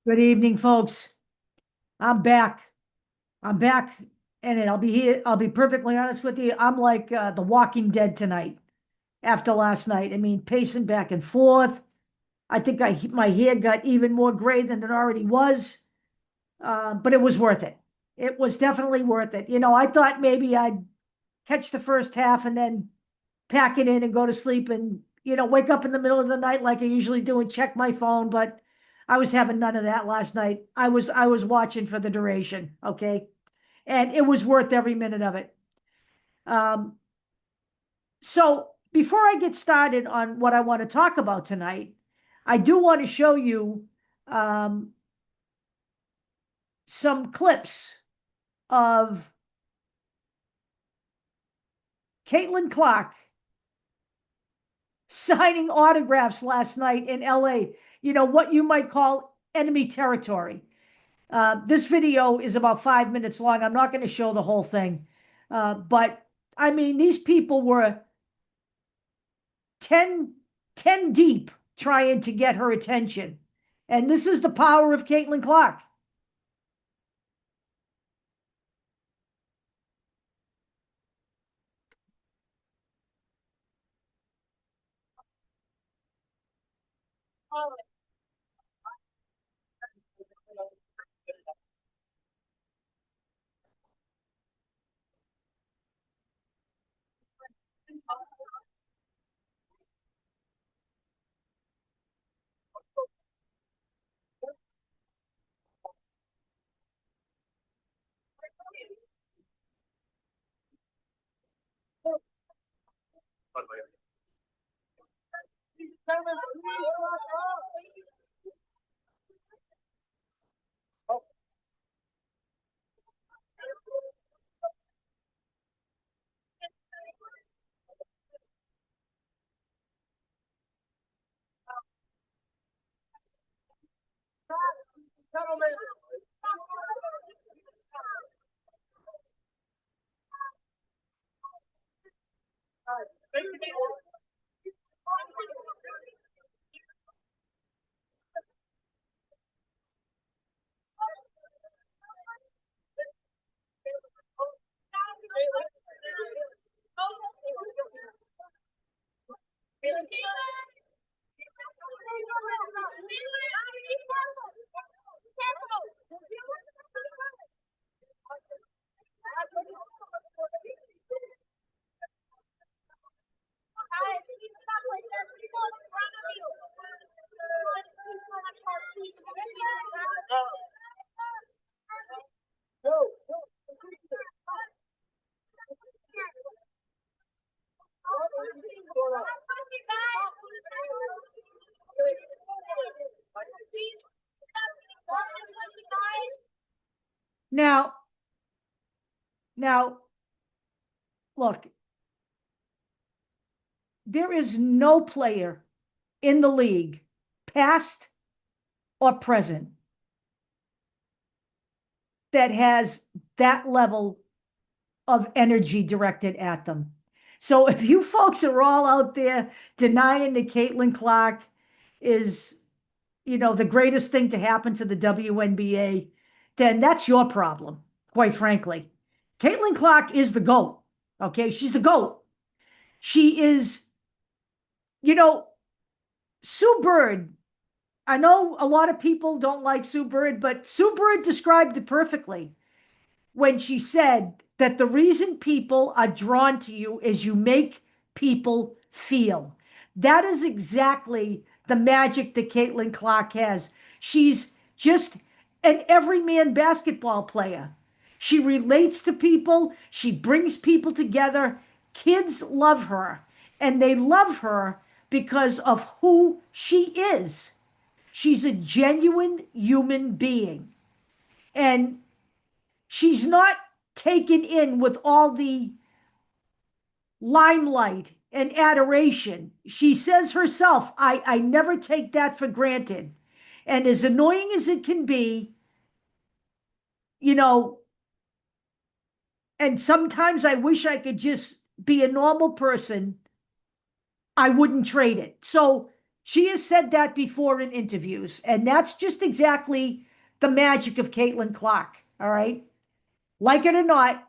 Good evening, folks. I'm back. I'm back, and I'll be here. I'll be perfectly honest with you. I'm like The Walking Dead tonight after last night. I mean, pacing back and forth. I think my hair got even more gray than it already was, but it was worth it. It was definitely worth it. I thought maybe I'd catch the first half and then pack it in and go to sleep and wake up in the middle of the night like I usually do and check my phone, but I was having none of that last night. I was watching for the duration, okay? And it was worth every minute of it. Um, so before I get started on what I want to talk about tonight, I do want to show you um, some clips of Caitlyn Clark signing autographs last night in LA, what you might call enemy territory. This video is about 5 minutes long. I'm not going to show the whole thing. But I mean, these people were 10 deep trying to get her attention. And this is the power of Caitlyn Clark. Now, now, look, there is no player in the league, past or present, that has that level of energy directed at them. So if you folks are all out there denying that Caitlyn Clark is, the greatest thing to happen to the WNBA, then that's your problem, quite frankly. Caitlyn Clark is the GOAT. Okay, she's the GOAT. She is, you know, Sue Bird. I know a lot of people don't like Sue Bird, but Sue Bird described it perfectly when she said that the reason people are drawn to you is you make people feel. That is exactly the magic that Caitlyn Clark has. She's just an everyman basketball player. She relates to people, she brings people together. Kids love her, and they love her because of who she is. She's a genuine human being. And she's not taken in with all the limelight and adoration. She says herself, I never take that for granted. And as annoying as it can be, you know, and sometimes I wish I could just be a normal person, I wouldn't trade it. So She has said that before in interviews, and that's just exactly the magic of Caitlyn Clark. All right. Like it or not,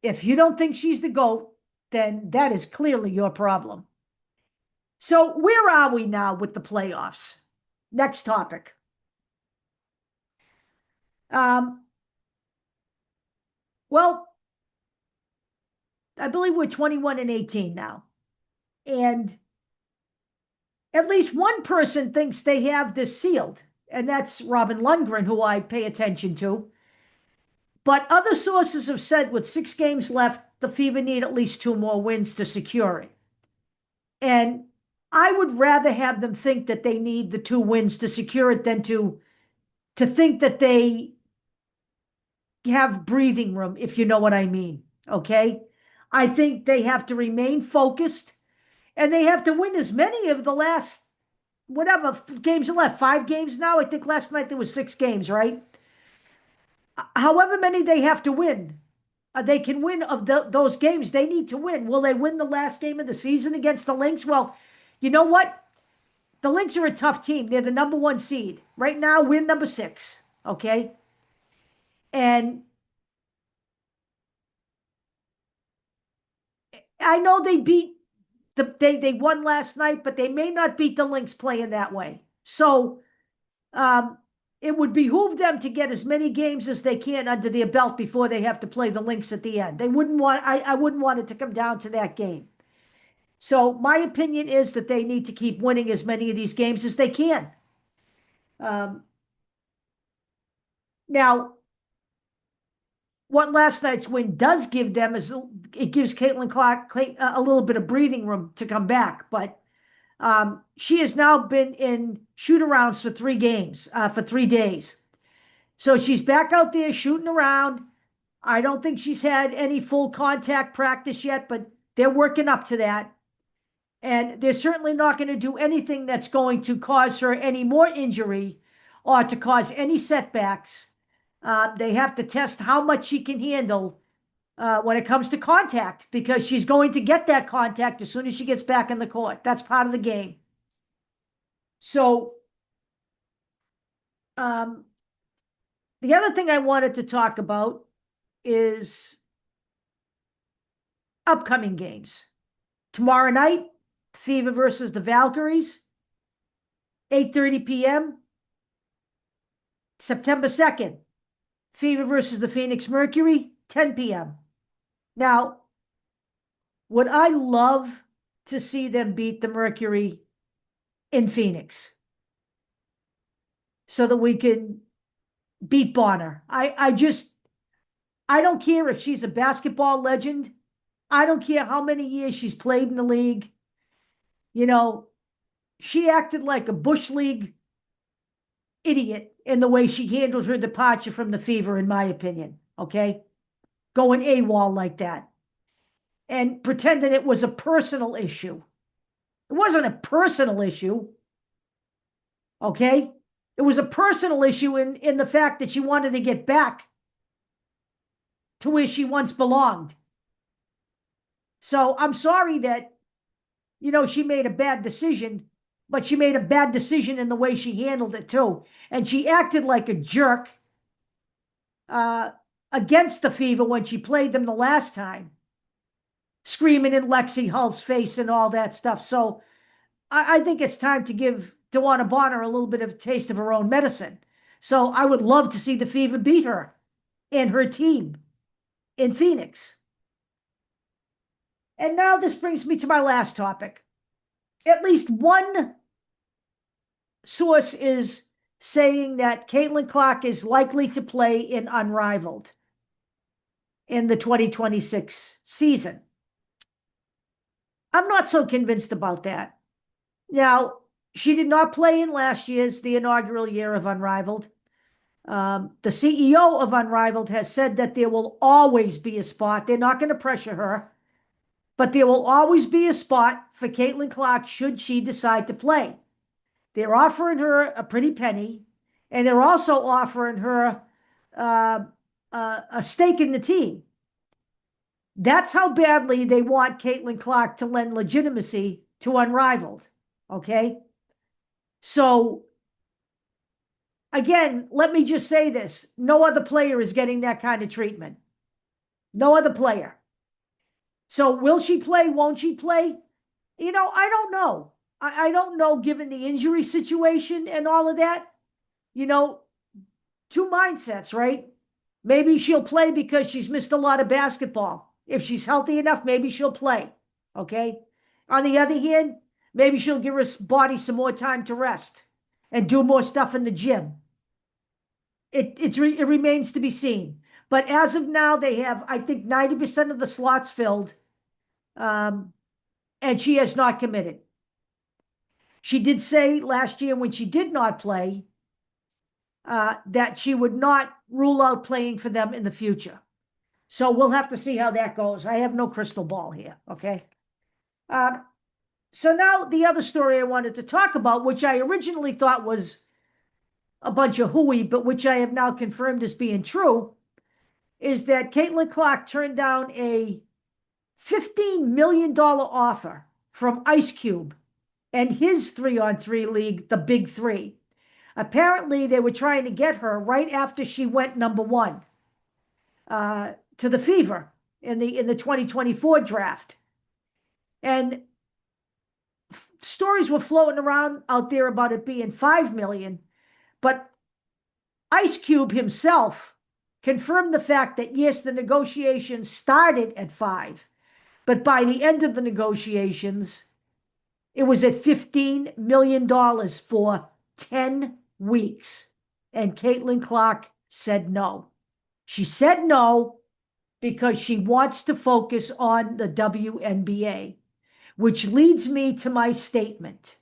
if you don't think she's the GOAT, then that is clearly your problem. So, where are we now with the playoffs? Next topic. Um, well, I believe we're 21 and 18 now. And at least one person thinks they have this sealed, and that's Robin Lundgren, who I pay attention to. But other sources have said with 6 games left, the Fever need at least 2 more wins to secure it. And I would rather have them think that they need the 2 wins to secure it than to think that they have breathing room, if you know what I mean. Okay. I think they have to remain focused, and they have to win as many of the last whatever games are left. 5 games now. I think last night there was 6 games, right? However many they have to win, they can win of those games. They need to win. Will they win the last game of the season against the Lynx? Well, you know what? The Lynx are a tough team. They're the #1 seed. Right now, we're #6. Okay. And I know they beat they won last night, but they may not beat the Lynx playing that way. So it would behoove them to get as many games as they can under their belt before they have to play the Lynx at the end. They wouldn't want I wouldn't want it to come down to that game. So my opinion is that they need to keep winning as many of these games as they can. Now, what last night's win does give them is it gives Caitlyn Clark a little bit of breathing room to come back. But she has now been in shoot-arounds for 3 games, for 3 days. So she's back out there shooting around. I don't think she's had any full contact practice yet, but they're working up to that. And they're certainly not going to do anything that's going to cause her any more injury or to cause any setbacks. They have to test how much she can handle when it comes to contact, because she's going to get that contact as soon as she gets back in the court. That's part of the game. So, the other thing I wanted to talk about is upcoming games. Tomorrow night, Fever versus the Valkyries, 8:30 p.m. September 2nd, Fever versus the Phoenix Mercury, 10 p.m. Now, would I love to see them beat the Mercury in Phoenix so that we can beat Bonner? I don't care if she's a basketball legend. I don't care how many years she's played in the league. You know, she acted like a Bush League idiot in the way she handled her departure from the Fever, in my opinion. Okay? Going AWOL like that. And pretending it was a personal issue. It wasn't a personal issue. Okay? It was a personal issue in the fact that she wanted to get back to where she once belonged. So I'm sorry that, she made a bad decision, but she made a bad decision in the way she handled it too. And she acted like a jerk against the Fever when she played them the last time, screaming in Lexi Hull's face and all that stuff. So I think it's time to give DeWanna Bonner a little bit of a taste of her own medicine. So I would love to see the Fever beat her and her team in Phoenix. And now this brings me to my last topic. At least one source is saying that Caitlyn Clark is likely to play in Unrivaled in the 2026 season. I'm not so convinced about that. Now, she did not play in the inaugural year of Unrivaled. The CEO of Unrivaled has said that there will always be a spot. They're not going to pressure her, but there will always be a spot for Caitlyn Clark should she decide to play. They're offering her a pretty penny, and they're also offering her a stake in the team. That's how badly they want Caitlyn Clark to lend legitimacy to Unrivaled. Okay? So again, let me just say this. No other player is getting that kind of treatment. No other player. So will she play? Won't she play? I don't know. I don't know, given the injury situation and all of that. You know, two mindsets, right? Maybe she'll play because she's missed a lot of basketball. If she's healthy enough, maybe she'll play. Okay. On the other hand, maybe she'll give her body some more time to rest and do more stuff in the gym. It remains to be seen. But as of now, they have, I think, 90% of the slots filled, and she has not committed. She did say last year when she did not play that she would not rule out playing for them in the future. So we'll have to see how that goes. I have no crystal ball here, okay? So now the other story I wanted to talk about, which I originally thought was a bunch of hooey, but which I have now confirmed as being true, is that Caitlyn Clark turned down a $15 million offer from Ice Cube and his 3-on-3 league, the Big Three. Apparently, they were trying to get her right after she went #1 to the Fever in the 2024 draft. And stories were floating around out there about it being $5 million, but Ice Cube himself confirmed the fact that, yes, the negotiations started at 5, but by the end of the negotiations, it was at $15 million for 10 weeks. And Caitlyn Clark said no. She said no because she wants to focus on the WNBA, which leads me to my statement.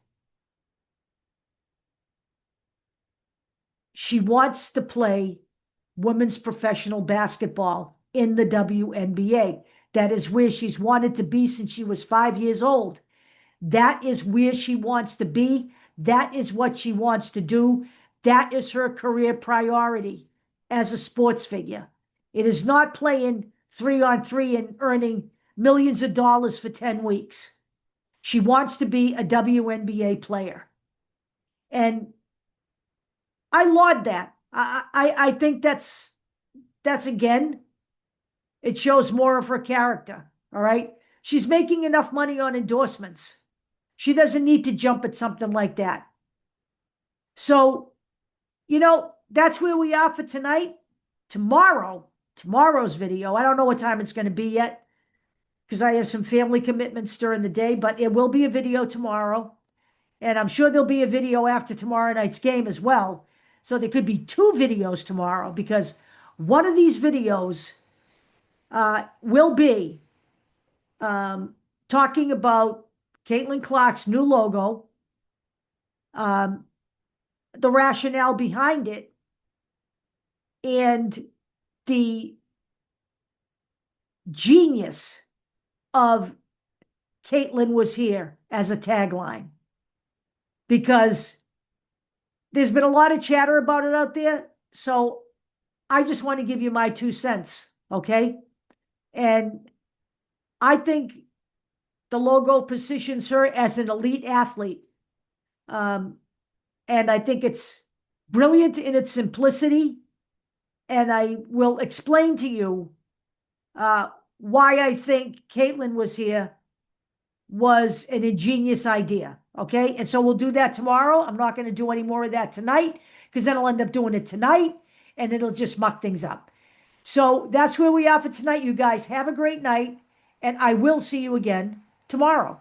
She wants to play women's professional basketball in the WNBA. That is where she's wanted to be since she was 5 years old. That is where she wants to be. That is what she wants to do. That is her career priority as a sports figure. It is not playing 3-on-3 and earning millions of dollars for 10 weeks. She wants to be a WNBA player. And I laud that. I think that's again, it shows more of her character. All right. She's making enough money on endorsements. She doesn't need to jump at something like that. So, that's where we are for tonight. Tomorrow's video, I don't know what time it's going to be yet because I have some family commitments during the day, but it will be a video tomorrow. And I'm sure there'll be a video after tomorrow night's game as well. So there could be 2 videos tomorrow because one of these videos will be talking about Caitlyn Clark's new logo, the rationale behind it, and the genius of Caitlyn was here as a tagline. Because there's been a lot of chatter about it out there. So I just want to give you my 2 cents, okay? And I think the logo positions her as an elite athlete. And I think it's brilliant in its simplicity. And I will explain to you why I think Caitlyn was here was an ingenious idea. Okay. And so we'll do that tomorrow. I'm not going to do any more of that tonight because then I'll end up doing it tonight and it'll just muck things up. So that's where we are for tonight. You guys have a great night and I will see you again tomorrow.